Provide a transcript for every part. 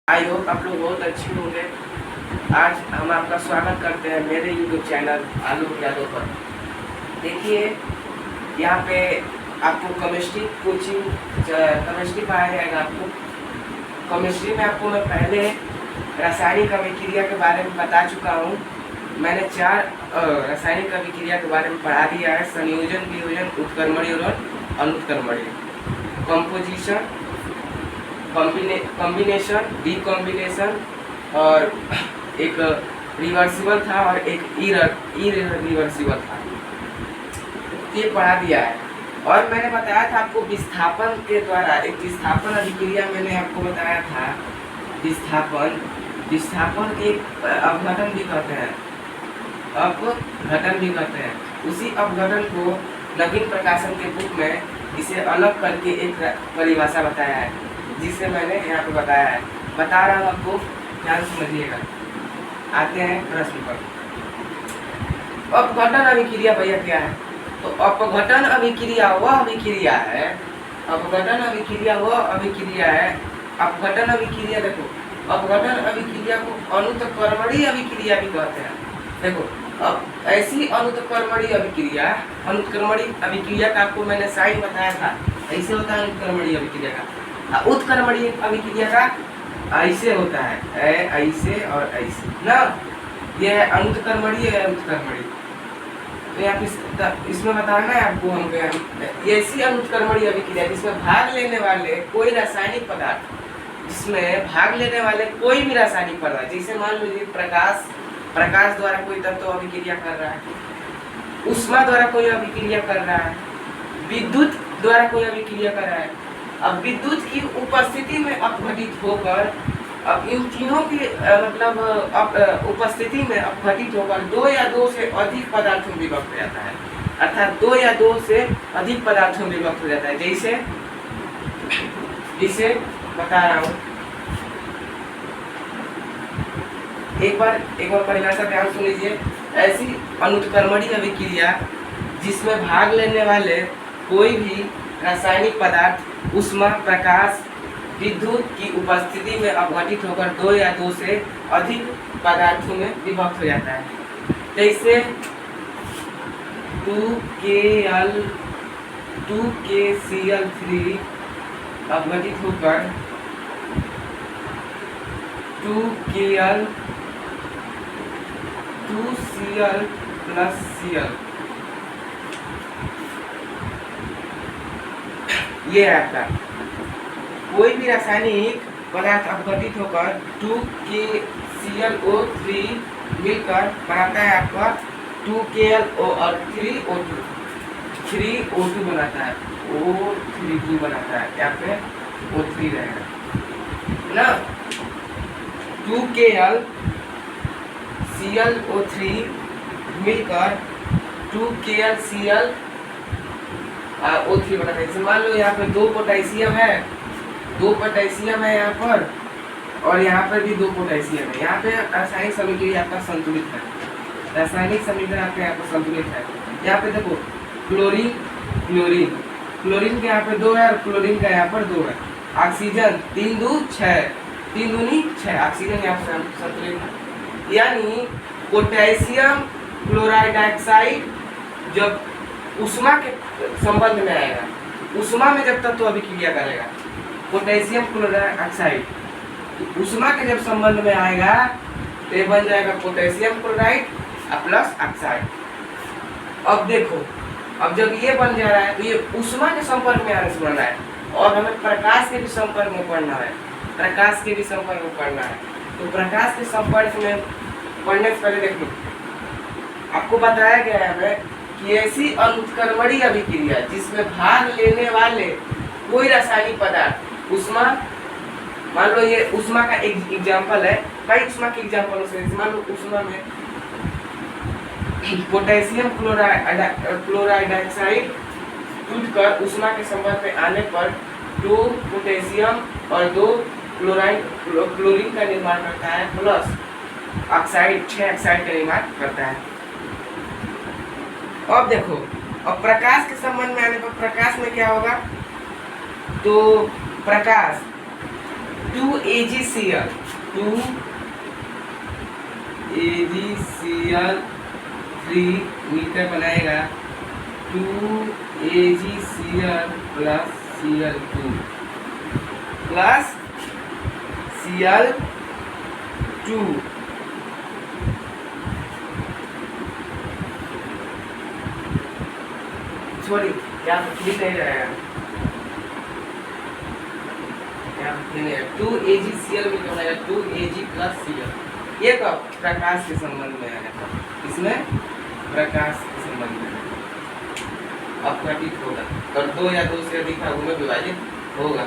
I hope आप लोग बहुत अच्छे होंगे। आज हम आपका स्वागत करते हैं मेरे यूट्यूब चैनल आलोक यादव पर। देखिए यहाँ पे आपको केमिस्ट्री कोचिंग केमिस्ट्री पढ़ाया जाएगा। आपको केमिस्ट्री में आपको मैं पहले रासायनिक अभिक्रिया के बारे में बता चुका हूँ। मैंने 4 रासायनिक अभिक्रिया के बारे में पढ़ा दिया है। संयोजन, वियोजन, उत्क्रमणीय और अनुत्क्रमणीय, कंपोजिशन, कॉम्बिनेशन, डीकॉम्बिनेशन और एक रिवर्सिबल था और एक इरिवर्सिबल था। ये पढ़ा दिया है। और मैंने बताया था आपको विस्थापन के द्वारा एक विस्थापन अभिक्रिया मैंने आपको बताया था। विस्थापन के अपघटन भी कहते हैं, अपघटन भी कहते हैं। उसी अपघटन को नवीन प्रकाशन के बुक में इसे अलग करके एक परिभाषा बताया है, जिसे मैंने यहाँ पे बताया है। बता रहा हूँ आपको, ध्यान समझिएगा। आते हैं प्रश्न पर। अपघटन अभिक्रिया भैया क्या है? तो अपघटन अभिक्रिया वह अभिक्रिया है, अपघटन अभिक्रिया वह अभिक्रिया है। अपघटन अभिक्रिया देखो, अपघटन अभिक्रिया को अनुत्क्रमणीय अभिक्रिया भी कहते हैं। देखो अब ऐसी अनुत्क्रमणीय अभिक्रिया का आपको मैंने साइन बताया था। ऐसे होता है अनुत्क्रमणीय अभिक्रिया का। उत्क्रमणीय अभिक्रिया का ऐसे होता है, ऐसे और ऐसे ना। यह है अनुत्क्रमणीय है, उत्क्रमणीय। तो यहाँ इसमें बताना है आपको हमको ऐसी अनुत्क्रमणीय अभिक्रिया जिसमें भाग लेने वाले कोई रासायनिक पदार्थ, जिसमें भाग लेने वाले कोई भी रासायनिक पदार्थ, जैसे मान लीजिए प्रकाश द्वारा कोई तत्व अभिक्रिया कर रहा है, ऊष्मा द्वारा कोई अभिक्रिया कर रहा है, विद्युत द्वारा कोई अभिक्रिया कर रहा है। अब विद्युत की उपस्थिति में अपघटित होकर, अब इन तीनों की मतलब उपस्थिति में अपघटित होकर 2 या 2 से अधिक पदार्थों में विभक्त हो जाता है। अर्थात 2 या 2 से अधिक पदार्थों में विभक्त हो जाता है। जैसे बता रहा हूँ, एक बार परिभाषा ध्यान सुन लीजिए। ऐसी अनुत्क्रमणीय अभिक्रिया जिसमें भाग लेने वाले कोई भी रासायनिक पदार्थ ऊष्मा, प्रकाश, विद्युत की उपस्थिति में अपघटित होकर 2 या 2 से अधिक पदार्थों में विभक्त हो जाता है। जैसे 2KCl3 अपघटित होकर 2Cl plus Cl, ये है आपका। कोई भी रासायनिक पदार्थ अपघटित होकर 2KClO3 मिलकर बनाता है आपका 2KLO और 3O2 बनाता है, O32 बनाता है। यहाँ पे O3 रहेगा ना। 2KLClO3 मिलकर 2KLClO3 बनाता है। जैसे मान लो यहाँ पे 2 पोटेशियम है, 2 पोटेशियम है यहाँ पर, और यहाँ पर भी 2 पोटेशियम है। यहाँ पे रासायनिक समीकरण आपका संतुलित है, रासायनिक समीकरण आपका यहाँ पर संतुलित है। यहाँ पे देखो क्लोरीन के यहाँ पे 2 है और क्लोरीन का यहाँ पर 2 है। ऑक्सीजन 3 2 6, 3 दूनी 6, ऑक्सीजन यहाँ पर संतुलित है। यानी पोटेशियम क्लोराइड डाइऑक्साइड जब ऊष्मा के संबंध में आएगा, ऊष्मा में जब तत्व अभिक्रिया करेगा, पोटेशियम क्लोराइड ऑक्साइड ऊष्मा के जब संबंध में आएगा तो ये बन जाएगा पोटेशियम क्लोराइड प्लस ऑक्साइड। अब देखो, अब जब ये बन जा रहा है तो ये ऊष्मा के संपर्क में आने से बन रहा है, और हमें प्रकाश के भी संपर्क में पढ़ना है, प्रकाश के भी संपर्क में पढ़ना है। तो प्रकाश के संपर्क में पढ़ने से पहले देखो, आपको बताया गया है हमें कि ऐसी अनुत्क्रमणीय अभिक्रिया जिसमें भाग लेने वाले कोई रासायनिक पदार्थ ऊष्मा, मान लो ये ऊष्मा का एक एग्जाम्पल है, कई ऊष्मा के एग्जाम्पलों से। मान लो ऊष्मा में पोटेशियम क्लोराइड डाइऑक्साइड टूटकर ऊष्मा के संपर्क में आने पर 2 पोटेशियम और 2 क्लोरीन का निर्माण करता है, प्लस ऑक्साइड 6 ऑक्साइड का निर्माण करता है। अब देखो, अब प्रकाश के संबंध में आने पर प्रकाश में क्या होगा? तो प्रकाश 2AgCl 2AgCl3 मिलकर बनाएगा 2AgCl plus Cl2 plus Cl2। Sorry क्या लिख नहीं रहेगा, क्या नहीं है 2AgCl मिलकर बनेगा 2Ag प्लस Cl। ये कब प्रकाश के संबंध में आया था, इसमें प्रकाश के संबंध में अपघटित होगा और दो या दो से अधिक भागों में विभाजित होगा।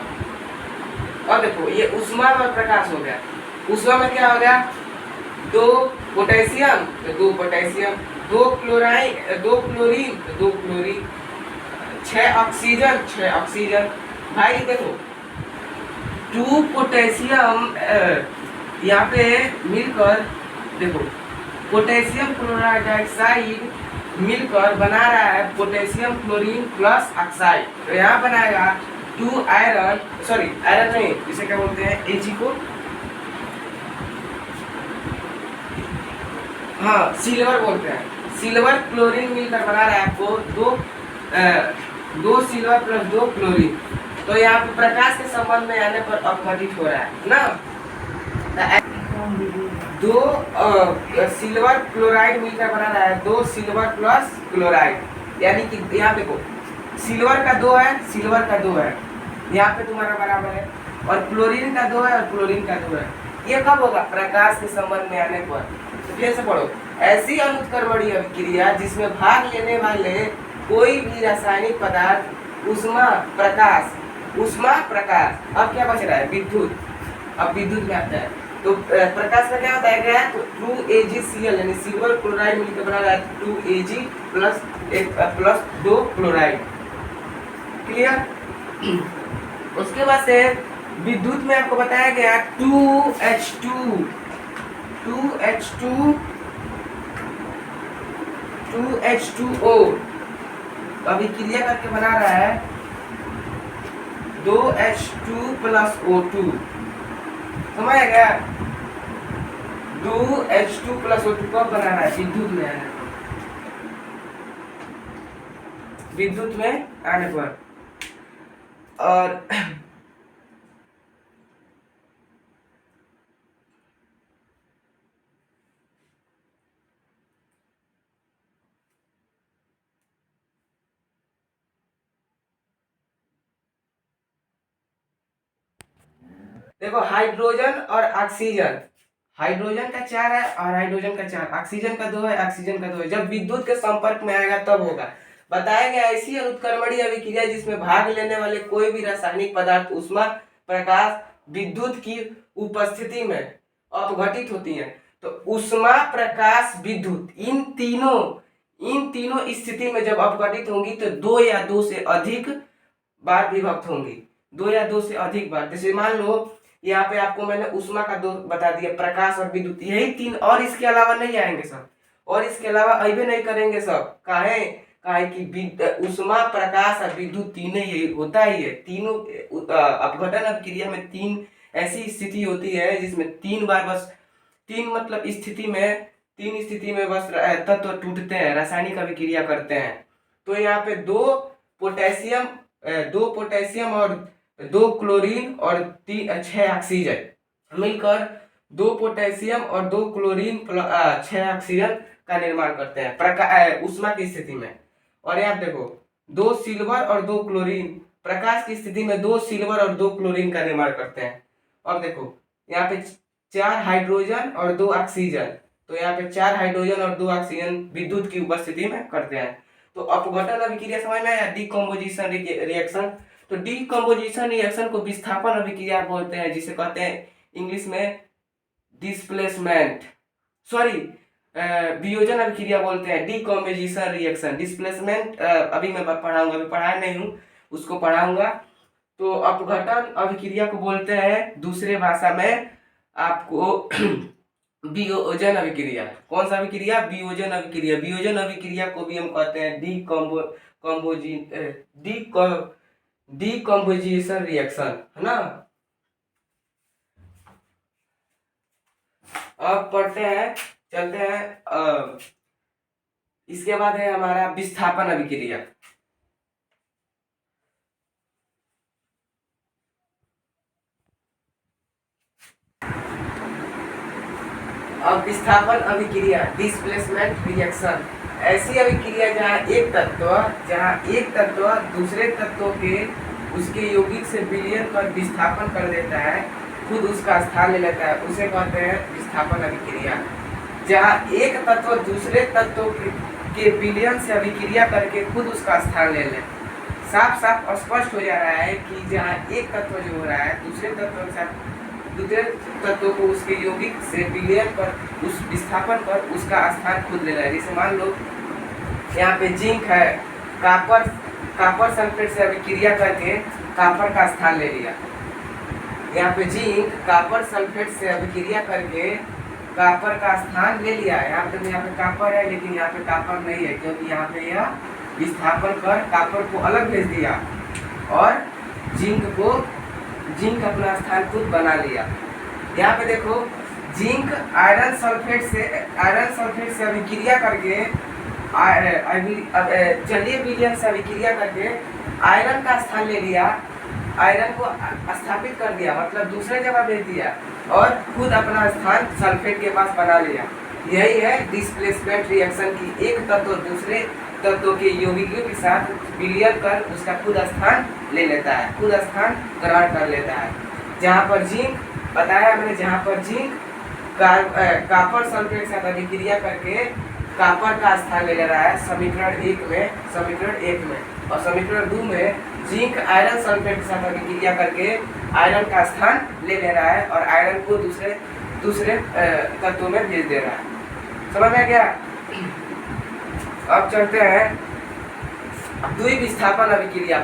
और देखो ये ऊष्मा में प्रकाश हो गया, ऊष्मा में क्या हो गया, दो पोटेशियम तो दो पोटेशियम, दो क्लोराइन दो क्लोरीन तो दो क्लोरीन, 6 ऑक्सीजन 6 ऑक्सीजन। भाई देखो 2 पोटेशियम यहाँ पे मिलकर देखो पोटेशियम क्लोराइड डाइऑक्साइड मिलकर बना रहा है पोटेशियम क्लोरीन प्लस ऑक्साइड। तो यहाँ बनाएगा 2 आयरन, सॉरी आयरन नहीं, इसे क्या बोलते हैं, Ag को, हाँ सिल्वर बोलते हैं, सिल्वर क्लोरीन मिलकर बना रहा है आपको दो सिल्वर प्लस 2 क्लोरीन। तो यहाँ पे प्रकाश के संबंध में आने पर अपघटित हो रहा है ना। दो सिल्वर क्लोराइड मिलकर बना रहा है 2 सिल्वर प्लस क्लोराइड, यानी कि यहाँ देखो सिल्वर का 2 है, सिल्वर का 2 है, यहाँ पे तुम्हारा बराबर है, और क्लोरीन का 2 है और क्लोरीन का 2 है। ये कब होगा, प्रकाश के संबंध में आने पर। तो फिर से पढ़ो, ऐसी अनुत्क्रमणीय अभिक्रिया जिसमें भाग लेने वाले कोई भी रासायनिक पदार्थ ऊष्मा प्रकाश, अब क्या बच रहा है, विद्युत, अब विद्युत में आता है। तो प्रकाश का क्या बताया गया है, तो 2AgCl यानी सिल्वर क्लोराइड मिलकर बना रहा है 2Ag प्लस 2 क्लोराइड। क्लियर। उसके बाद से विद्युत में आपको बताया गया 2H2O अभिक्रिया करके बना रहा है 2H2 प्लस O2। समझ गया, 2H2 प्लस O2 कब बना रहा है, विद्युत में आने पर, विद्युत में आने पर। और देखो हाइड्रोजन और ऑक्सीजन, हाइड्रोजन का 4 है और हाइड्रोजन का 4, ऑक्सीजन का 2 है, ऑक्सीजन का 2 है। जब विद्युत के संपर्क में आएगा तब होगा। बताया गया ऐसी अनुत्क्रमणीय अभिक्रिया जिसमें भाग लेने वाले कोई भी रासायनिक पदार्थ ऊष्मा प्रकाश विद्युत की उपस्थिति में अपघटित होती है। तो ऊष्मा प्रकाश विद्युत इन तीनों स्थिति में जब अपघटित होंगी तो 2 या 2 से अधिक बार विभक्त होंगी, 2 या 2 से अधिक बार। जैसे मान लो यहाँ पे आपको मैंने ऊष्मा का 2 बता दिया, प्रकाश और विद्युत, यही 3, और इसके अलावा नहीं आएंगे सब, और इसके अलावा अभी नहीं करेंगे सब। काहे कि ऊष्मा प्रकाश और विद्युत तीनों ही होता ही है। तीनों अपघटन अभिक्रिया में 3 ऐसी स्थिति होती है जिसमें 3 बार बस 3 मतलब स्थिति में 3 स्थिति में बस तत्व टूटते हैं, रासायनिक अभिक्रिया करते हैं। तो यहाँ पे 2 पोटेशियम और 2 क्लोरीन और 6 ऑक्सीजन मिलकर 2 पोटेशियम और 2 क्लोरीन 6 ऑक्सीजन का निर्माण करते हैं ऊष्मा की स्थिति में। और यहाँ देखो 2 सिल्वर और 2 क्लोरीन, प्रकाश की स्थिति में 2 सिल्वर और 2 क्लोरीन का निर्माण करते हैं। और देखो यहाँ पे 4 हाइड्रोजन और 2 ऑक्सीजन, तो यहाँ पे 4 हाइड्रोजन और 2 ऑक्सीजन विद्युत की उपस्थिति में करते हैं। तो अपघटन अभिक्रिया समझ में आया, डीकम्पोजिशन रिएक्शन। तो डीकम्पोजिशन रिएक्शन को विस्थापन अभिक्रिया बोलते हैं, जिसे कहते हैं इंग्लिश में डिस्प्लेसमेंट, सॉरी वियोजन अभिक्रिया बोलते हैं, डीकम्पोजिशन रिएक्शन। डिस्प्लेसमेंट अभी मैं पढ़ाऊंगा, अभी पढ़ाया नहीं हूँ, उसको पढ़ाऊंगा। तो अपघटन अभिक्रिया को बोलते हैं दूसरे भाषा में आपको वियोजन अभिक्रिया। कौन सा अभिक्रिया, वियोजन अभिक्रिया। वियोजन अभिक्रिया को भी हम कहते हैं डीकम्पोजिशन रिएक्शन, है ना। अब पढ़ते हैं, चलते हैं। इसके बाद है हमारा विस्थापन अभिक्रिया। अब विस्थापन अभिक्रिया, डिस्प्लेसमेंट रिएक्शन, ऐसी अभिक्रिया जहाँ एक तत्व दूसरे तत्वों के उसके यौगिक से विलयन कर विस्थापन कर देता है, खुद उसका स्थान ले लेता है, उसे कहते हैं विस्थापन अभिक्रिया। जहाँ एक तत्व दूसरे तत्व के विलयन से अभिक्रिया करके खुद उसका स्थान ले ले। साफ साफ स्पष्ट हो जा रहा है कि जहाँ एक तत्व जो हो रहा है दूसरे तत्व के साथ, दूसरे तत्व को उसके यौगिक से विलयन पर उस विस्थापन पर उसका स्थान खुद ले रहा है। जैसे मान लो यहाँ पे जिंक है, कापर सल्फेट से अभिक्रिया करके कापर का स्थान ले लिया। यहाँ पे जिंक कापर सल्फेट से अभिक्रिया करके कापर का स्थान ले लिया। यहाँ पे कापर है, लेकिन यहाँ पे कापर नहीं है, क्योंकि यहाँ पे यह विस्थापन कर कापर को अलग भेज दिया और जिंक अपना स्थान खुद बना लिया। यहाँ पे देखो जिंक आयरन सल्फेट से अभिक्रिया करके जलीय विलयन से अभिक्रिया करके आयरन का स्थान ले लिया, आयरन को स्थापित कर दिया, मतलब दूसरे जगह भेज दिया और खुद अपना स्थान सल्फेट के पास बना लिया। यही है डिस्प्लेसमेंट रिएक्शन की, एक तत्व दूसरे तत्व के यौगिकों के साथ विलयन कर उसका खुद स्थान ले लेता है, खुद स्थान ग्रहण कर लेता है। जहाँ पर जिंक बताया मैंने, जहाँ पर जिंक कापर सल्फेट के साथ अभिक्रिया करके कापर का स्थान ले रहा है समीकरण 1 में, और समीकरण 2 में जिंक आयरन सल्फेट के साथ अभिक्रिया करके आयरन का स्थान ले रहा है और आयरन को दूसरे तत्वों में भेज दे रहा है। समझ में क्या? अब चलते हैं द्विविस्थापन अभिक्रिया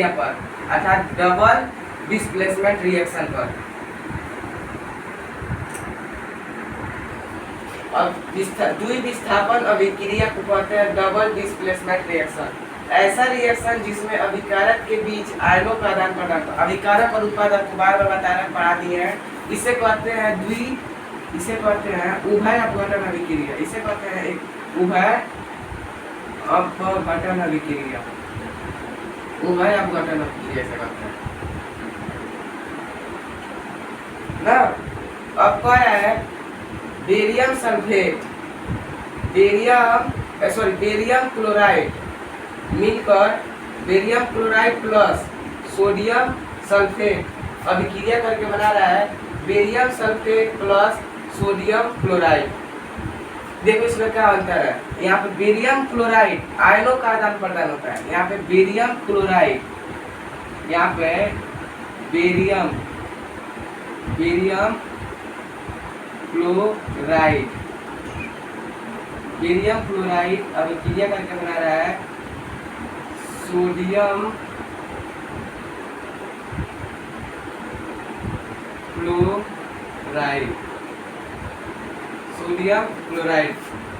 पर, अर्थात डबल डिस्प्लेसमेंट रिएक्शन पर। अब द्विविस्थापन अभिक्रिया को कहते हैं डबल डिस्प्लेसमेंट रिएक्शन। ऐसा रिएक्शन जिसमें अभिकारक के बीच आयनों का आदान प्रदान, अभिकारक और उत्पादक को बार बार बताना पढ़ा दिए हैं। इसे कहते हैं उभय अपघटन अभिक्रिया, इसे कहते हैं एक उभय अपघटन अभिक्रिया, इसे कहते हैं ना। अब कह रहा है बेरियम क्लोराइड मिलकर barium chloride plus sodium sulphate अभिक्रिया करके बना रहा है barium sulphate plus sodium chloride. देखो इसमें क्या अंतर है, यहाँ पे बेरियम क्लोराइड आयनों का आदान प्रदान होता है, यहाँ पे बेरियम क्लोराइड अभिक्रिया करके बना रहा है सोडियम क्लोराइड।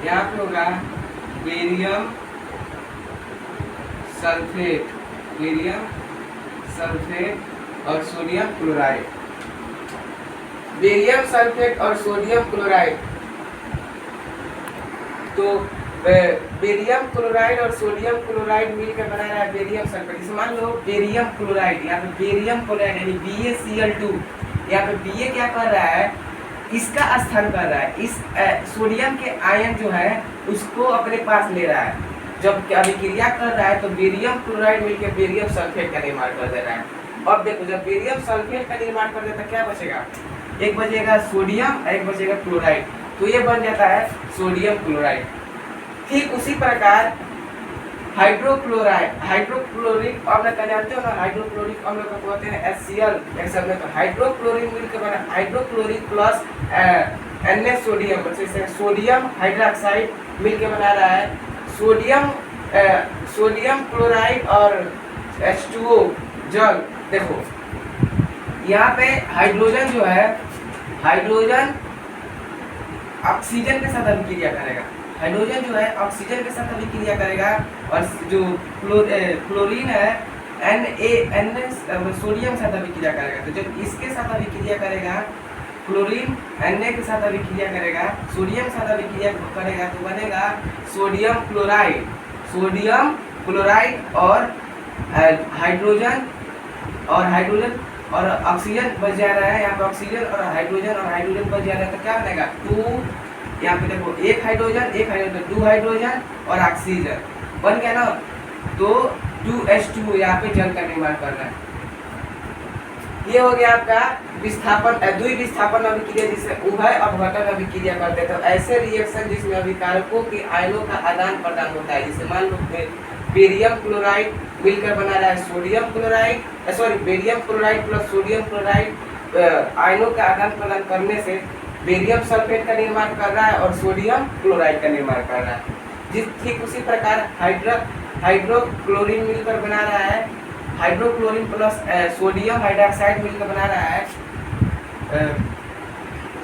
यहाँ पे होगा बेरियम सल्फेट और सोडियम क्लोराइड। बेरियम सल्फेट और सोडियम क्लोराइड, तो बेरियम क्लोराइड और सोडियम क्लोराइड मिलकर बना रहा है बेरियम सल्फेट। इसे मान लो बेरियम क्लोराइड, यहाँ पे बेरियम क्लोराइड यानी BaCl2, यहाँ पे Ba क्या कर रहा है, इसका स्थान कर रहा है, इस सोडियम के आयन जो है उसको अपने पास ले रहा है। जब अभिक्रिया कर रहा है तो बेरियम क्लोराइड मिलकर बेरियम सल्फेट का निर्माण कर दे रहा है। अब देखो जब बेरियम सल्फेट का निर्माण कर देता क्या बचेगा, एक बचेगा सोडियम, एक बचेगा क्लोराइड, तो ये बन जाता है सोडियम क्लोराइड। ठीक उसी प्रकार हाइड्रोक्लोरिक अम्ल का जानते हो ना, हाइड्रोक्लोरिक अम्ल को कहते हैं HCl एक शब्द में। तो हाइड्रोक्लोरिक मिलकर बना हाइड्रोक्लोरिक प्लस Na सोडियम, जैसे सोडियम हाइड्रोक्साइड मिलकर बना रहा है सोडियम क्लोराइड और H2O जल। देखो यहाँ पे हाइड्रोजन जो है, हाइड्रोजन ऑक्सीजन के साथ अभिक्रिया करेगा, हाइड्रोजन जो है ऑक्सीजन के साथ अभिक्रिया करेगा, और जो क्लोरीन है Na सोडियम के साथ अभिक्रिया करेगा। तो जब इसके साथ अभिक्रिया करेगा क्लोरीन Na के साथ अभिक्रिया करेगा, सोडियम के साथ अभिक्रिया करेगा तो बनेगा सोडियम क्लोराइड और हाइड्रोजन और ऑक्सीजन बच जा रहा है। यहाँ पे ऑक्सीजन और हाइड्रोजन बच जा रहा है तो क्या बनेगा 2, यहाँ पे देखो एक हाइड्रोजन 2 हाइड्रोजन और ऑक्सीजन बन गया ना, तो 2H2 यहाँ पे जल का निर्माण कर रहा है। ये हो गया आपका विस्थापन, द्विविस्थापन अभिक्रिया जिसे उभय अपघटन अभिक्रिया करते हैं। तो ऐसे रिएक्शन जिसमें अभिकारकों के आयनों का आदान प्रदान होता है, जैसे मान लो बेरियम क्लोराइड मिलकर बना रहा है barium chloride plus sodium chloride आयनों का आदान प्रदान करने से बेरियम सल्फेट का निर्माण कर रहा है और सोडियम क्लोराइड का निर्माण कर रहा है। ठीक उसी प्रकार हाइड्रोक्लोरीन मिलकर बना रहा है, हाइड्रोक्लोरीन प्लस सोडियम हाइड्रोक्साइड मिलकर बना रहा है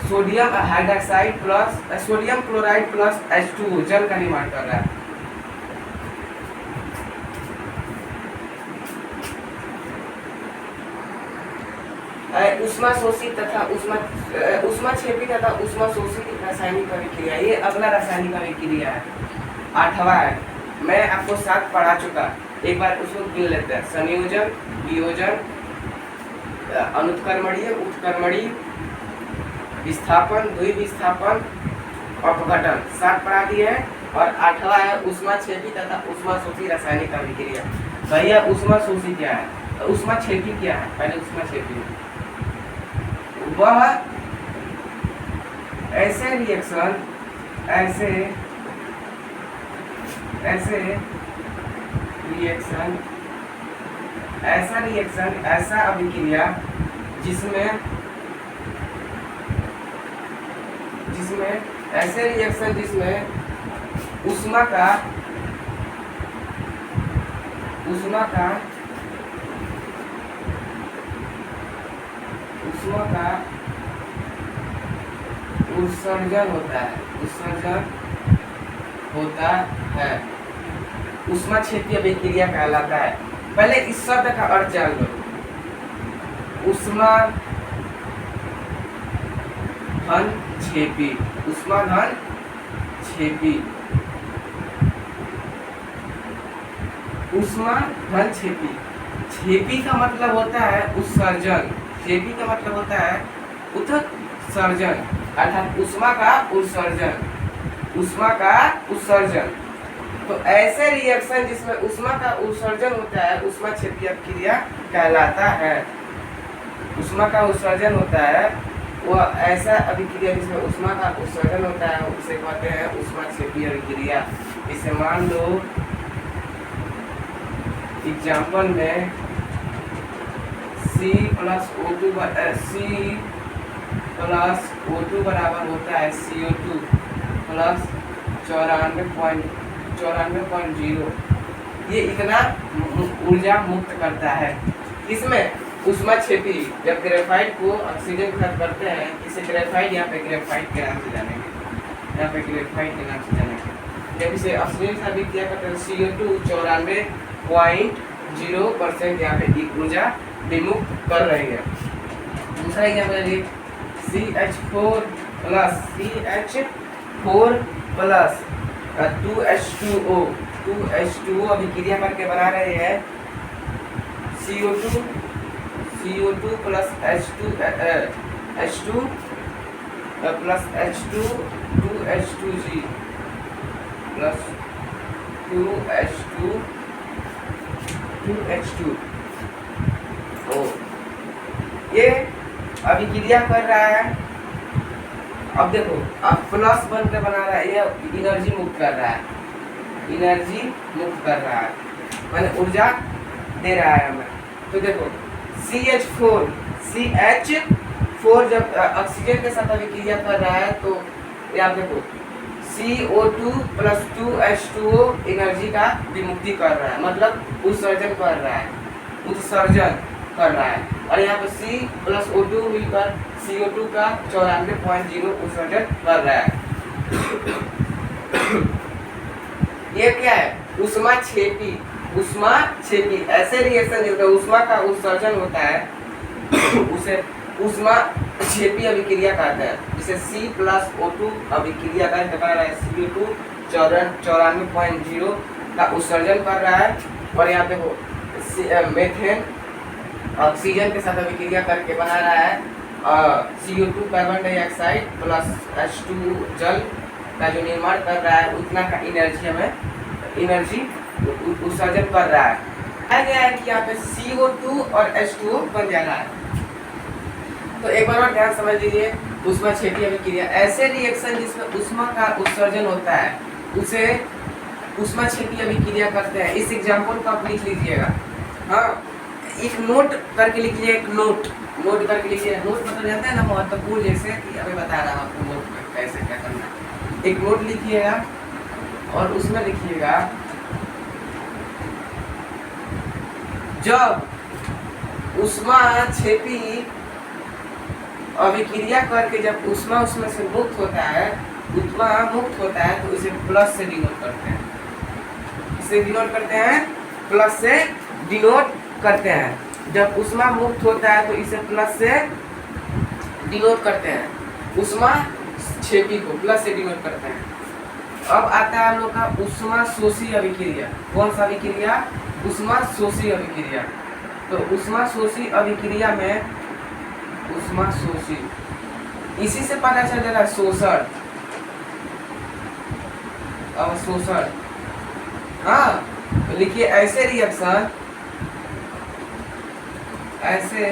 sodium hydroxide plus sodium chloride plus H2 जल का निर्माण कर रहा है। उष्मा शोषित तथा उष्मा क्षेपी तथा उष्मा शोषित रासायनिक अभिक्रिया, ये अगला रासायनिक अभिक्रिया है, 8वां है। मैं आपको 7 पढ़ा चुका, एक बार उसको गिन लेते हैं। संयोजन, वियोजन, अनुत्क्रमणीय, उत्क्रमणीय, विस्थापन, द्विविस्थापन, अपघटन, 7 पढ़ा दिए हैं। और 8वां है उष्मा क्षेपी तथा उष्मा शोषी रासायनिक अभिक्रिया। भैया उष्मा शोषी क्या है, उष्मा क्षेपी क्या है? पहले उष्मा क्षेपी वह ऐसे रिएक्शन ऐसा अभिक्रिया जिसमें उष्मा का उत्सर्जन होता है, उष्मा क्षेपी अभिक्रिया कहलाता है। पहले इस शब्द का अर्थ जान लो। उष्मा घन क्षेपी, क्षेपी का मतलब होता है उत्सर्जन, उत्सर्जन अर्थात उष्मा का उत्सर्जन। तो ऐसे रिएक्शन जिसमें उष्मा का उत्सर्जन होता है उष्मा क्षेपी अभिक्रिया कहलाता है। उष्मा का उत्सर्जन होता है वो ऐसा अभिक्रिया जिसमें उष्मा का उत्सर्जन होता है उसे कहते हैं उष्मा क्षेपी अभिक्रिया। इसे मान लो एग्जाम्पल में C प्लस O2 बराबर होता है CO2 प्लस 94.0। ये इतना ऊर्जा मुक्त करता है। इसमें उष्मा क्षेपी जब ग्रेफाइट को ऑक्सीजन खत्म करते हैं, इसे ग्रेफाइट यहाँ पे ग्रेफाइट के नाम से जानेंगे, जब इसे ऑक्सीजन से अभिक्रिया करते हैं CO2 94.0% यहाँ पे ऊर्जा विमुक्त कर रही है। दूसरा एग्जाम्पल CH4 प्लस 2H2O अभिक्रिया करके बना रहे हैं CO2 plus H2 plus H2 2H2G plus 2H2 ये अभिक्रिया कर रहा है। अब देखो अब प्लस बनकर बना रहा है, ये एनर्जी मुक्त कर रहा है, मैंने ऊर्जा दे रहा है हमें। तो देखो CH4 जब ऑक्सीजन के साथ अभिक्रिया कर रहा है तो यहाँ देखो CO2 प्लस 2H2O एनर्जी का विमुक्ति कर रहा है, मतलब उत्सर्जन कर रहा है। और यहाँ पे C प्लस O2 मिलकर CO2 का 94.0 उत्सर्जन कर रहा है। ये क्या है? उष्मा क्षेपी ऐसे रिएक्शन जिसमें उष्मा का उत्सर्जन होता है उसे उष्मा छेपी अभिक्रिया कहते हैं, जिसे C+O2 अभिक्रिया करके बना रहा है CO2 94.0 का उत्सर्जन कर रहा है, और यहाँ पे वो मेथेन ऑक्सीजन के साथ अभिक्रिया करके बना रहा है CO2 carbon dioxide plus H2 जल का जो निर्माण कर रहा है, उतना का एनर्जी उत्सर्जन कर रहा है। कहा गया है कि यहाँ पे CO2 और H2O बन जा रहा है। तो एक बार और ध्यान समझ लीजिए, ऊष्मा छेपी अभिक्रिया ऐसे रिएक्शन जिसमें ऊष्मा का उत्सर्जन होता है उसे ऊष्मा छेपी अभिक्रिया करते हैं। इस एग्जाम्पल को आप लिख लीजिएगा। हाँ, एक नोट करके लिख लीजिए, एक नोट करके लिखिए। नोट मतलब जानते हैं ना, महत्वपूर्ण, जैसे कि अभी बता रहा हूँ आपको नोट में कैसे क्या करना है। एक नोट लिखिएगा और उसमें लिखिएगा जब ऊष्मा छेपी अभिक्रिया करके जब ऊष्मा उसमें से मुक्त होता है, ऊष्मा मुक्त होता है, तो इसे प्लस से डिनोट करते हैं। इसे डिनोट करते हैं, प्लस से डिनोट करते हैं। जब ऊष्मा मुक्त होता है तो इसे प्लस से डिनोट करते हैं। ऊष्मा छेपी को प्लस से डिनोट करते हैं। अब आता है हम लोग का ऊष्मा शोषी अभिक्रिया। कौन सा अभिक्रिया? ऊष्मा शोषी अभिक्रिया। तो ऊष्मा शोषी अभिक्रिया में ऊष्मा शोषी, इसी से पता चल रहा है शोषण, अवशोषण। हाँ, तो लिखिए ऐसे रिएक्शन, ऐसे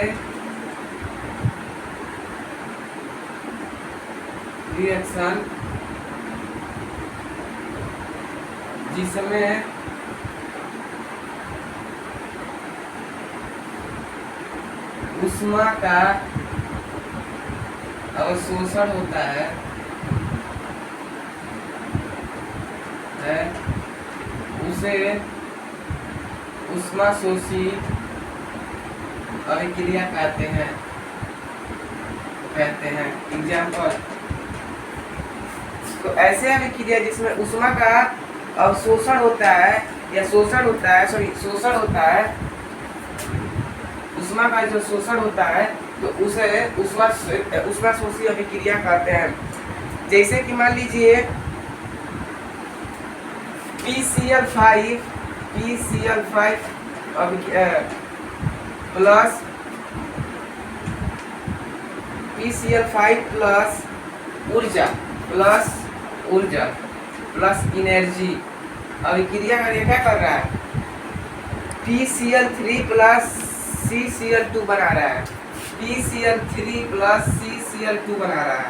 रिएक्शन जिसमें ऊष्मा का अवशोषण होता है उसे ऊष्मा शोषी अभिक्रिया कहते हैं। एग्जाम्पल, तो ऐसे अभिक्रिया जिसमें ऊष्मा का अवशोषण होता है या शोषण होता है, शोषण होता है, ऊष्मा का जो शोषण होता है, तो उसे ऊष्मा शोषी अभिक्रिया कहते हैं। जैसे कि मान लीजिए PCl5 प्लस PCl5 प्लस ऊर्जा प्लस एनर्जी अभिक्रिया में क्या कर रहा है? PCl3 प्लस CCl2 बना रहा है। PCl3 प्लस CCl2 बना रहा है।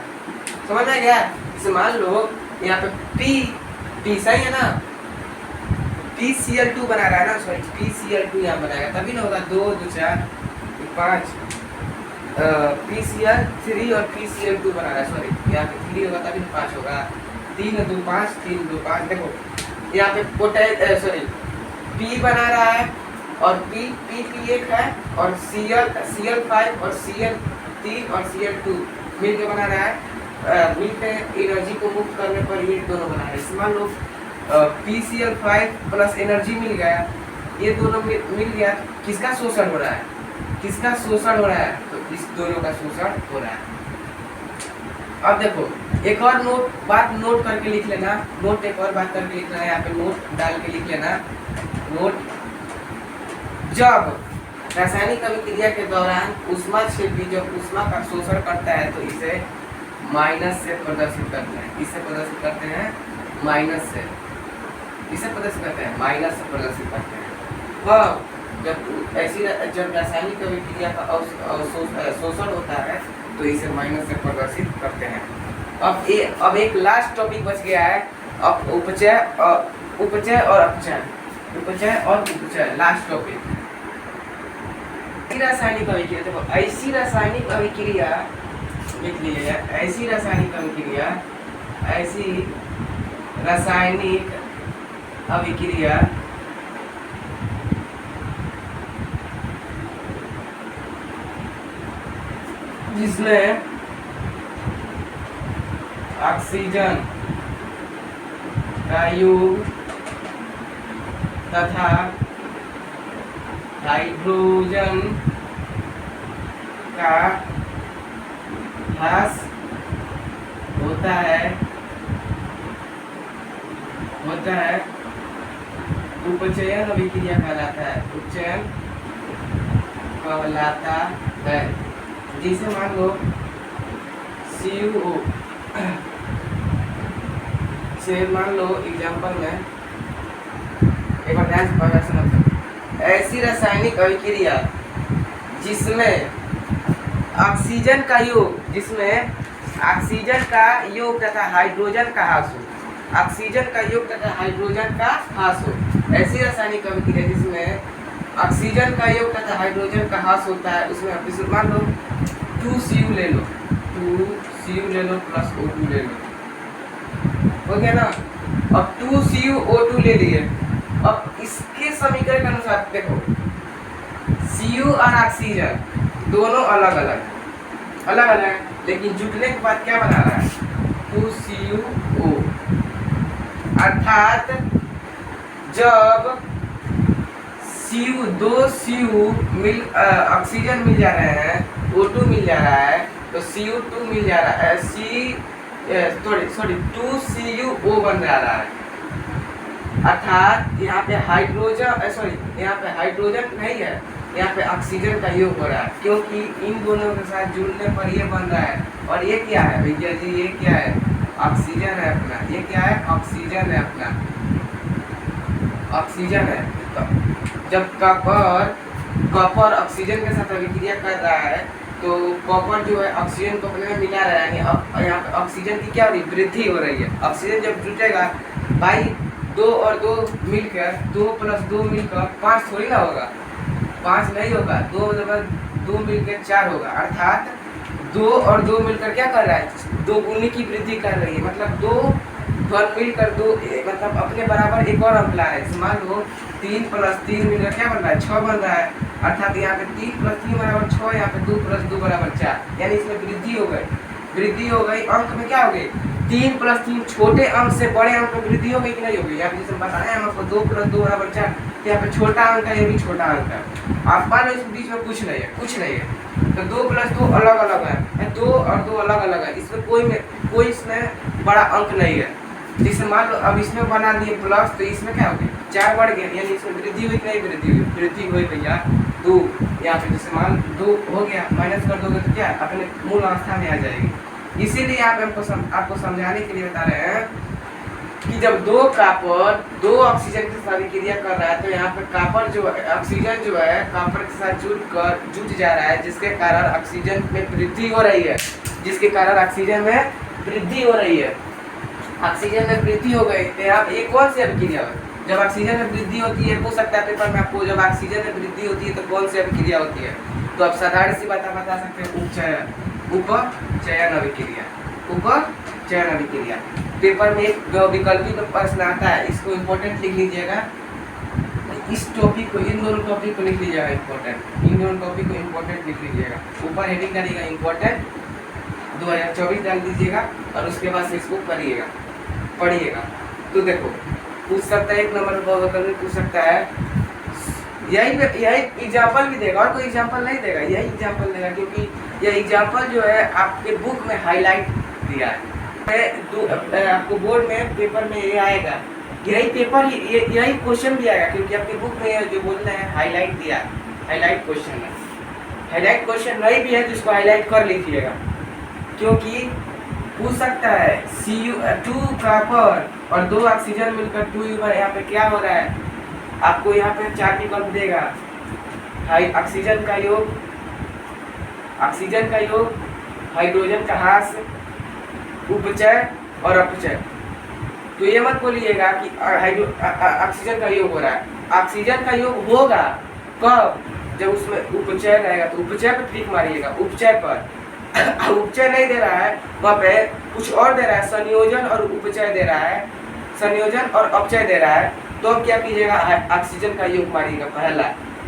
समझ में गया? इसे मान लो यहाँ पे P सही है ना, PCl2 बना रहा है ना, सॉरी PCl2 यहाँ बनाएगा, तभी ना होगा 2 2 4 5 PCl3 और PCl2 बना रहा है, सॉरी यहाँ पे 3 होगा तभी 5 होगा, 3 2 5 3 2 5। देखो यहाँ पे P बना रहा है और P एक है, और Cl5 और Cl3 और Cl2 मिलकर बना रहा है, मिलकर एनर्जी को मुक्त करने पर ये दोनों बना रहे हैं। मान लो PCl5 प्लस एनर्जी मिल गया, ये दोनों मिल गया, किसका शोषण हो रहा है? किसका शोषण हो रहा है? तो इस दोनों का शोषण हो रहा है। अब देखो एक और बात नोट करके लिख लेना, एक और बात करके लिखना है, यहाँ पे नोट डाल के लिख लेना। नोट, जब रासायनिक अभिक्रिया के दौरान ऊष्मा छेपी जब ऊष्मा का शोषण करता है तो इसे माइनस से प्रदर्शित करते हैं। इसे प्रदर्शित करते हैं माइनस से, इसे प्रदर्शित करते हैं माइनस से प्रदर्शित करते हैं। हाँ, जब रासायनिक अभिक्रिया का शोषण होता है तो इसे माइनस से प्रदर्शित करते हैं। अब एक लास्ट टॉपिक बच गया है, अब उपचय और अपचय, लास्ट टॉपिक। रासायनिक अभिक्रिया, देखो ऐसी रासायनिक अभिक्रिया लिख लीजिएगा, ऐसी रासायनिक अभिक्रिया जिसमें ऑक्सीजन का योग तथा हाइड्रोजन का ह्रास होता है उपचयन अभिक्रिया कहलाता है, उपचयन कहलाता है। जिसे मान लो CuO से मान लो एग्जांपल में एक बार ध्यान से पढ़ना समझ, ऐसी रासायनिक अभिक्रिया जिसमें ऑक्सीजन का योग तथा हाइड्रोजन का ह्रास हो, ऑक्सीजन का योग तथा हाइड्रोजन का ह्रास हो, ऐसी रासायनिक अभिक्रिया जिसमें ऑक्सीजन का योग तथा हाइड्रोजन का ह्रास होता है, उसमें आप मान लो 2Cu ले लो, 2Cu ले लो प्लस O2 ले लो, हो गया ना। अब 2CuO2 ले लिए। अब इसके समीकरण के अनुसार देखो Cu और ऑक्सीजन दोनों अलग अलग लेकिन जुटने के बाद क्या बना रहा है 2CuO, अर्थात जब दो Cu मिल ऑक्सीजन मिल जा रहे हैं, O2 मिल जा रहा है, तो Cu2 मिल जा रहा है, 2CuO बन जा रहा है। अर्थात यहाँ पे हाइड्रोजन नहीं है, यहाँ पे ऑक्सीजन का योग हो रहा है, क्योंकि इन दोनों के साथ जुड़ने पर ये बन रहा है। और ये क्या है भैया जी, ये क्या है ऑक्सीजन है अपना, ये क्या है ऑक्सीजन है अपना, ऑक्सीजन है। तो जब कॉपर ऑक्सीजन के साथ अभिक्रिया कर रहा है तो कॉपर जो है ऑक्सीजन को अपने में मिला रहा है, अब यहाँ पे ऑक्सीजन की क्या हो रही वृद्धि हो रही है। ऑक्सीजन जब जुटेगा भाई 2 और 2 मिलकर 2 + 2 मिलकर 5 थोड़ी ना होगा, 5 नहीं होगा, 2 मिलकर 4 होगा। अर्थात 2 और 2 मिलकर क्या कर रहा है 2 गुनी की वृद्धि कर रही है, मतलब 2 घन मिलकर 2 मतलब अपने बराबर एक और अंक ला रहा है। मान लो 3 + 3 मिलकर क्या बन रहा है 6 बन रहा है। अर्थात यहाँ पे 3 + 3 = 6, यहाँ पे 2 + 2 = 4, यानी इसमें वृद्धि हो गई। अंक में क्या हो गई 3 + 3 छोटे अंक से बड़े अंक में वृद्धि हो गई कि नहीं हो गई। यहाँ पे जैसे बताया हम आपको 2 + 2 = 4, तो यहाँ पे छोटा अंक है, ये भी छोटा अंक है। आप मान लो इस बीच में कुछ नहीं है, तो 2 + 2 अलग है, 2 और 2 अलग है, इसमें कोई इसमें बड़ा अंक नहीं है। जिसे मान लो अब इसमें बना दिए प्लस, तो इसमें क्या हो गया 4 बढ़ गया, यानी इसमें वृद्धि हुई कि नहीं वृद्धि हुई भैया 2। यहाँ पे जैसे मान 2 हो गया, माइनस कर दोगे तो क्या अपने मूल अवस्था में आ जाएगी। इसीलिए आपको समझाने के लिए बता रहे हैं कि जब 2 कॉपर 2 ऑक्सीजन के साथ अभिक्रिया कर रहा है, तो यहाँ पे कॉपर जो है ऑक्सीजन जो है कॉपर के साथ जुट जा रहा है, जिसके कारण ऑक्सीजन में वृद्धि हो रही है, ऑक्सीजन में वृद्धि हो गई। तो यहाँ एक कौन सी अभिक्रिया है जब ऑक्सीजन में वृद्धि होती है, हो सकता है पेपर में आपको जब ऑक्सीजन में वृद्धि होती है तो कौन सी अभिक्रिया होती है, तो आप साधारण सी बात बता सकते हैं उपचयन अभिक्रिया। पेपर में एक विकल्पी में प्रश्न आता है, इसको इम्पोर्टेंट लिख लीजिएगा, इस टॉपिक को इन दोनों टॉपिक को लिख लीजिएगा इम्पोर्टेंट लिख लीजिएगा। ऊपर हेडिंग करिएगा इम्पोर्टेंट 2024 डाल दीजिएगा और उसके बाद फेसबुक करिएगा पढ़िएगा। तो देखो पूछ सकता है, 1 नंबर पर पूछ सकता है, यही एग्जाम्पल भी देगा और कोई एग्जाम्पल नहीं देगा, यही एग्जाम्पल देगा, क्योंकि यह एग्जाम्पल जो है आपके बुक में हाईलाइट दिया है। आपको बोर्ड में पेपर में ये आएगा, यही क्वेश्चन भी आएगा, क्योंकि आपके बुक में जो बोलते हैं हाईलाइट दिया है, हाईलाइट क्वेश्चन है। हाईलाइट क्वेश्चन नहीं भी है तो इसको हाईलाइट कर लीजिएगा, क्योंकि पूछ सकता है Cu2 कॉपर और 2 ऑक्सीजन मिलकर 2 यहाँ पे क्या हो रहा है, आपको यहाँ पे 4 विकल्प देगा, ऑक्सीजन का योग, हाइड्रोजन का ह्रास, उपचय और अपचय। तो ये मत बोलिएगा कि ऑक्सीजन का योग हो रहा है, ऑक्सीजन का योग होगा कब जब उसमें उपचय रहेगा, तो उपचय पर क्लिक मारिएगा, उपचय पर। उपचय नहीं दे रहा है, वहाँ पे कुछ और दे रहा है, संयोजन और उपचय दे रहा है, संयोजन और अपचय दे रहा है, तो अब क्या कीजिएगा ऑक्सीजन का योग मारिएगा। पहला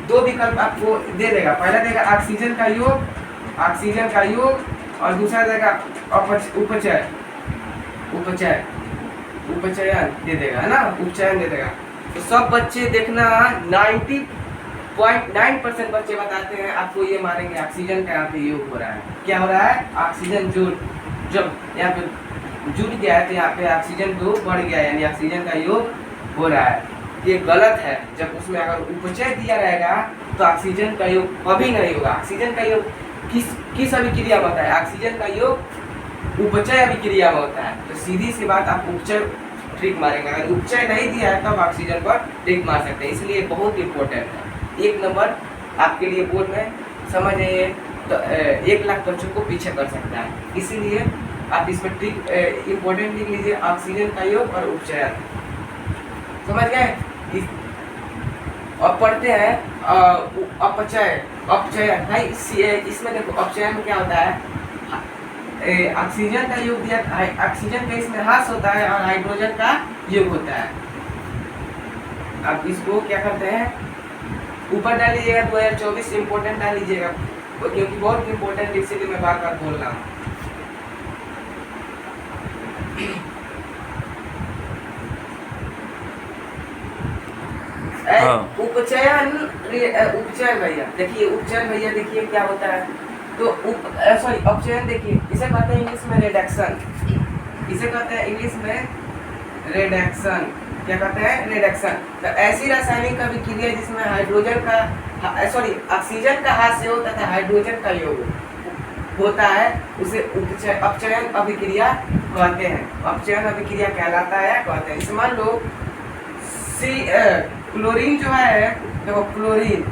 2 विकल्प आपको दे देगा, पहला देगा ऑक्सीजन का योग और दूसरा देगा उपचयन दे देगा, है ना, उपचयन दे देगा। तो सब बच्चे देखना 90 0.9% बच्चे बताते हैं आपको ये मारेंगे ऑक्सीजन का यहाँ पे योग हो रहा है। क्या हो रहा है? ऑक्सीजन जब यहाँ पे जुड़ गया है तो यहाँ पे ऑक्सीजन को बढ़ गया है, यानी ऑक्सीजन का योग हो रहा है। ये गलत है। जब उसमें अगर उपचय दिया रहेगा तो ऑक्सीजन का योग कभी नहीं होगा। ऑक्सीजन का योग किस अभिक्रिया में होता है? ऑक्सीजन का योग उपचय अभिक्रिया में होता है। तो सीधी सी बात, आप उपचय ट्रिक मारेंगे। अगर उपचय नहीं दिया है तब ऑक्सीजन पर ट्रिक मार सकते हैं, इसलिए बहुत इंपॉर्टेंट है। 1 नंबर आपके लिए बोर्ड में समझ आइए तो 1 लाख बच्चों को पीछे कर सकता है, इसीलिए आप इस पर ट्रिक इंपॉर्टेंट लिख लीजिए, ऑक्सीजन का योग और उपचयन। समझ गए? अब पढ़ते हैं अपचयन भाई। इसमें देखो अपचयन में क्या होता है, ऑक्सीजन का योग दिया, ऑक्सीजन का इसमें ह्रास होता है और हाइड्रोजन का योग होता है। अब इसको क्या करते हैं, ऊपर डाल लीजिएगा 2024 इंपोर्टेंट डाल लीजिएगा, क्योंकि बहुत इंपॉर्टेंट, इसीलिए मैं बार बार बोल रहा हूँ। उपचयन भैया देखिए, उपचयन भैया देखिए क्या होता है। तो अपचयन देखिए, इसे कहते हैं इंग्लिश में रिडक्शन। इसे कहते हैं इंग्लिश में रिडक्शन। क्या कहते हैं? रिडक्शन। तो ऐसी रासायनिक अभिक्रिया जिसमें हाइड्रोजन का ऑक्सीजन का ह्रास होता है, हाइड्रोजन का योग होता है, उसे अपचयन अभिक्रिया कहते हैं। अपचयन अभिक्रिया कहलाता है, कहते हैं। इसे मान लो क्लोरीन जो है, देखो क्लोरीन,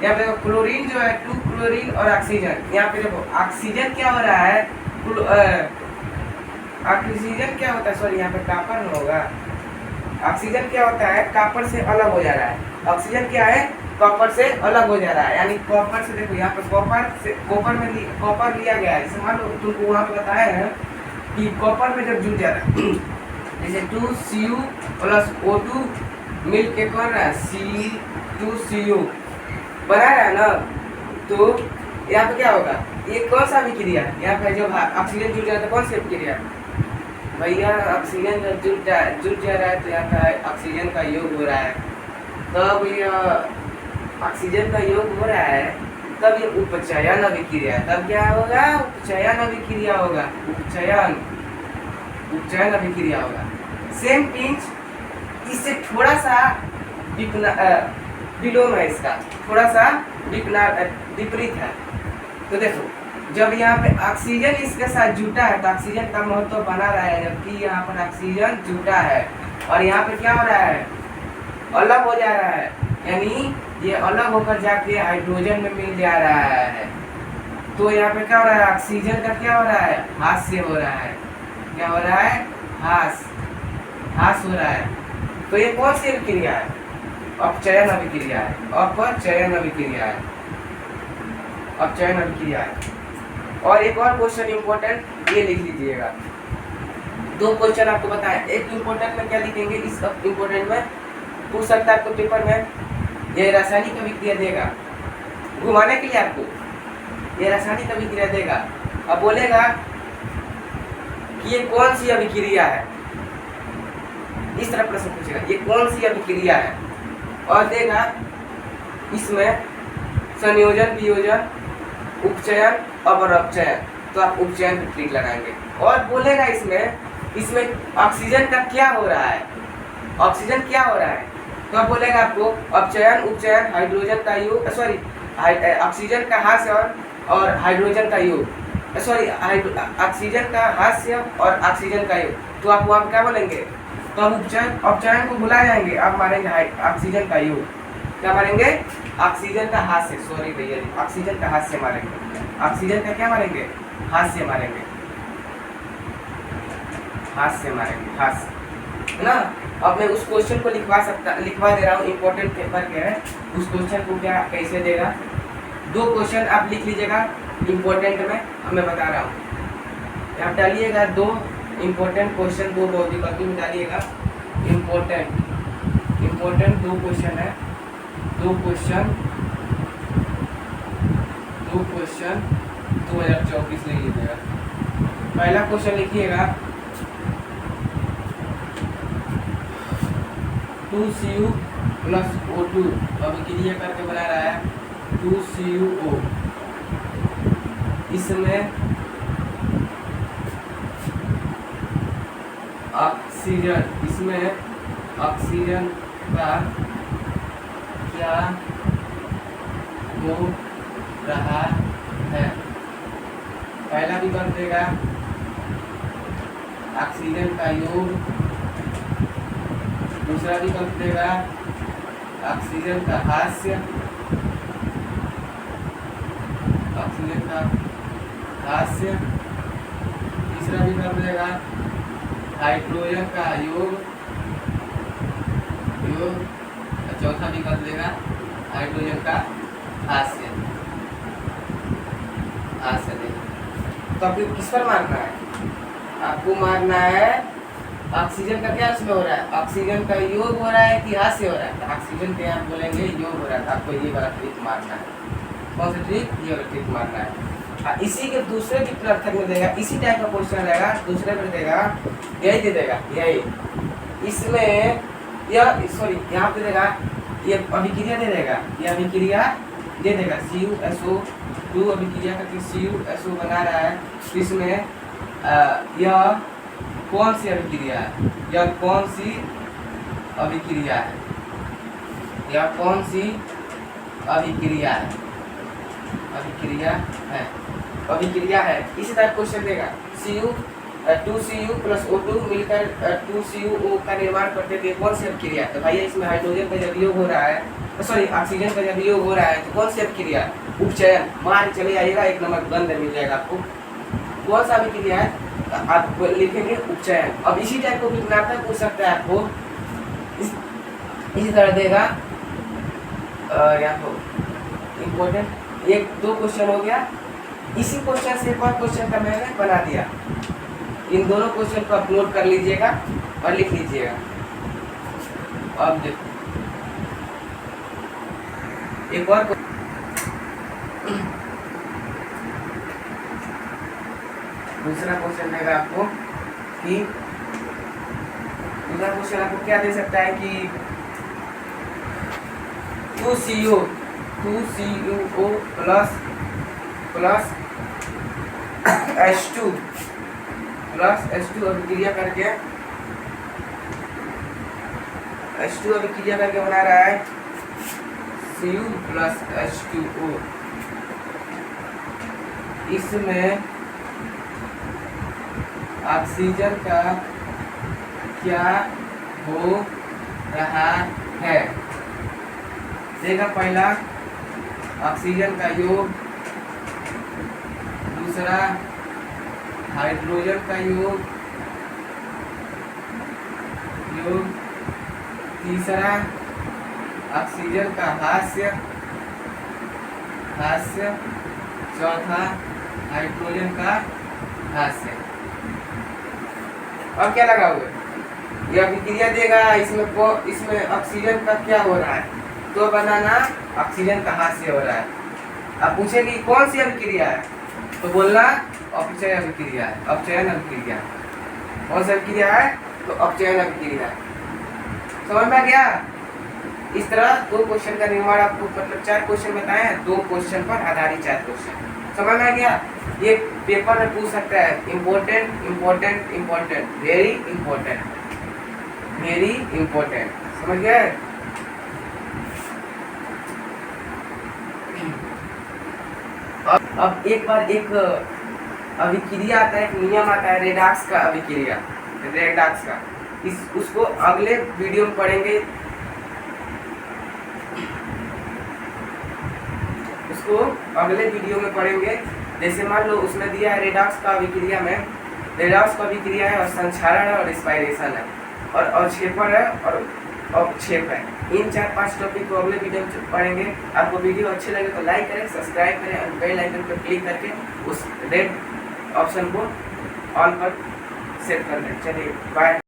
यहाँ पे देखो क्लोरीन जो है 2 क्लोरीन और ऑक्सीजन। यहाँ पे देखो ऑक्सीजन क्या हो रहा है, ऑक्सीजन क्या होता है, सॉरी यहाँ पे कॉपर में होगा। ऑक्सीजन क्या होता है, कॉपर से अलग हो जा रहा है। ऑक्सीजन क्या है, कॉपर से अलग हो जा रहा है, यानी कॉपर से, देखो यहाँ पे कॉपर लिया गया है। जैसे मान लो तुमको वहाँ पे बताया है कि कॉपर में जब जुड़ जा रहा है, जैसे 2Cu + O2 मिल के कर रहा है C2Cu बना रहा है ना, तो यहाँ पे क्या होगा, ये कौन सा अभिक्रिया है? यहाँ पे जब ऑक्सीजन जुड़ जाता है कौन सी अभिक्रिया भैया? ऑक्सीजन जब जुड़ जा रहा है तो यहाँ पे ऑक्सीजन का योग हो रहा है, तब ये ऑक्सीजन का योग हो रहा है, तब ये उपचयन अभिक्रिया है। तब क्या होगा? उपचयन अभिक्रिया होगा। उपचयन अभिक्रिया होगा। सेम पिंच इससे थोड़ा सा विलोम है, इसका थोड़ा सा विपरीत है। तो देखो जब यहाँ पे ऑक्सीजन इसके साथ जुटा है तो ऑक्सीजन का महत्व बना रहा है, जबकि यहाँ पर ऑक्सीजन जुटा है और यहाँ पे क्या हो रहा है, अलग हो जा रहा है, यानी ये अलग होकर जाके हाइड्रोजन में मिल जा रहा है। तो यहाँ पे क्या हो रहा है, ऑक्सीजन का क्या हो रहा है, ह्रास हो रहा है। क्या हो रहा है? ह्रास हो रहा है। तो ये कौन सी अभिक्रिया है? अपचयन अभिक्रिया है। अपचयन अभिक्रिया है। अपचयन अभिक्रिया है। और एक और क्वेश्चन इंपॉर्टेंट ये लिख लीजिएगा। 2 क्वेश्चन आपको बताएं, एक इंपॉर्टेंट में क्या लिखेंगे, इस इंपॉर्टेंट में पूछ सकता है आपको पेपर में, ये रासायनिक अभिक्रिया देगा घुमाने के लिए आपको, ये रासायनिक अभिक्रिया देगा। अब बोलेगा कि ये कौन सी अभिक्रिया है, इस तरह प्रश्न पूछेगा, ये कौन सी अभिक्रिया है, और देगा इसमें संयोजन, वियोजन, उपचयन और अपचयन। तो आप उपचयन पर ट्रिक लगाएंगे। और बोलेगा इसमें ऑक्सीजन का क्या हो रहा है, ऑक्सीजन क्या हो रहा है, तो अब बोलेगा आपको अपचयन, उपचयन, हाइड्रोजन का योग, ऑक्सीजन का ह्रास और हाइड्रोजन का योग, ऑक्सीजन का ह्रास और ऑक्सीजन का योग। तो आप वहाँ क्या बोलेंगे, तो हम अपचयन को भुला जाएंगे, आप मारेंगे ऑक्सीजन का योग। क्या मारेंगे? ऑक्सीजन का ह्रास, सॉरी भैया, ऑक्सीजन का ह्रास मारेंगे। ऑक्सीजन का क्या मारेंगे? ह्रास मारेंगे, ह्रास मारेंगे, ह्रास, है ना। अब मैं उस क्वेश्चन को लिखवा दे रहा हूँ, इंपॉर्टेंट पेपर के है। उस क्वेश्चन को क्या कैसे देगा, 2 क्वेश्चन आप लिख लीजिएगा इंपॉर्टेंट में, मैं बता रहा हूँ। आप डालिएगा 2 इंपॉर्टेंट क्वेश्चन, 2 भौतिकी में डालिएगा इंपॉर्टेंट 2 क्वेश्चन है, 2 क्वेश्चन 2024 ले लीजिएगा। पहला क्वेश्चन लिखिएगा 2Cu प्लस O2 अभिक्रिया करके बना रहा है 2CuO। इसमें ऑक्सीजन का क्या हो रहा है। पहला विकल्प देगा ऑक्सीजन का योग, दूसरा विकल्प देगा ऑक्सीजन का हास्य, तीसरा विकल्प देगा हाइड्रोजन का योग, और चौथा विकल्प देगा हाइड्रोजन का हास्य देगा। तो आपको किस पर मारना है? आपको मारना है ऑक्सीजन का क्या उसमें हो रहा है, ऑक्सीजन का योग हो रहा है कि हास्य हो रहा है। तो ऑक्सीजन के आप बोलेंगे योग हो रहा है, तो आपको ये वाला ट्रिक मारना है। कौन सा ट्रिक? ये वाला ट्रिक मारना है। इसी के दूसरे भी पृथक में देगा, इसी टाइप का क्वेश्चन रहेगा, दूसरे में देगा यही दे देगा, यही इसमें यहाँ पे देगा ये अभिक्रिया दे देगा, ये अभिक्रिया दे देगा CuSO2 अभिक्रिया करके CuSO बना रहा है। इसमें यह कौन सी अभिक्रिया है, यह कौन सी अभिक्रिया है, यह कौन सी अभिक्रिया है, अभिक्रिया है। इसी तरह क्वेश्चन देगा 2Cu प्लस O2 मिलकर 2CuO का निर्माण करते थे, कौन सी अभिक्रिया है? तो भैया इसमें हाइड्रोजन का जब योग हो रहा है, ऑक्सीजन का जब योग हो रहा है, तो कौन सी अभिक्रिया? उपचयन। मान चले आइएगा, एक नंबर गंध मिल जाएगा आपको। कौन सा अभिक्रिया है? आप लिखेंगे उपचयन। अब इसी टाइप को भी बनाता पूछ सकता है आपको, इसी तरह देगा। यहाँ तो इम्पोर्टेंट एक दो क्वेश्चन हो गया। इसी क्वेश्चन से एक और क्वेश्चन का मैंने बना दिया। इन दोनों क्वेश्चन को आप नोट कर लीजिएगा और लिख लीजिएगा। अब देखो एक और दूसरा क्वेश्चन देगा आपको कि दूसरा क्वेश्चन आपको क्या दे सकता है कि 2CuO प्लस H2 अभिक्रिया करके बना रहा है Cu प्लस H2O। इसमें ऑक्सीजन का क्या हो रहा है? देखा पहला ऑक्सीजन का योग, दूसरा हाइड्रोजन का योग, तीसरा ऑक्सीजन का हास्य, चौथा हाइड्रोजन का हास्य। अब क्या लगा हुआ? यह अभिक्रिया देगा, इसमें ऑक्सीजन का क्या हो रहा है, तो बनाना ऑक्सीजन का हास्य हो रहा है। अब पूछेगी कौन सी अभिक्रिया है, तो बोलना अपचयन अभिक्रिया है, अपचयन अभिक्रिया। कौन सी अभिक्रिया है? तो अपचयन अभिक्रिया। समझ में आ गया? इस तरह दो क्वेश्चन का निर्माण आपको, मतलब 4 क्वेश्चन बताए हैं, 2 क्वेश्चन पर आधारित 4 क्वेश्चन। समझ में आ गया? ये पेपर में पूछ सकता है। Important, very important. समझ गए? अब एक बार एक अभिक्रिया आता है, एक नियम आता है रेडॉक्स का अभिक्रिया, रेडॉक्स का। उसको अगले वीडियो में पढ़ेंगे। जैसे मान लो उसमें दिया है रेडॉक्स का अभिक्रिया में, रेडॉक्स का अभिक्रिया है और संक्षारण है और रिस्पायरेशन है और अवक्षेपण है और अवक्षेप है। इन 4-5 टॉपिक को अगले वीडियो में पढ़ेंगे। आपको वीडियो अच्छे लगे तो लाइक करें, सब्सक्राइब करें और बेल आइकन पर क्लिक करके उस रेड ऑप्शन को ऑल पर सेट कर दें। चलिए बाय।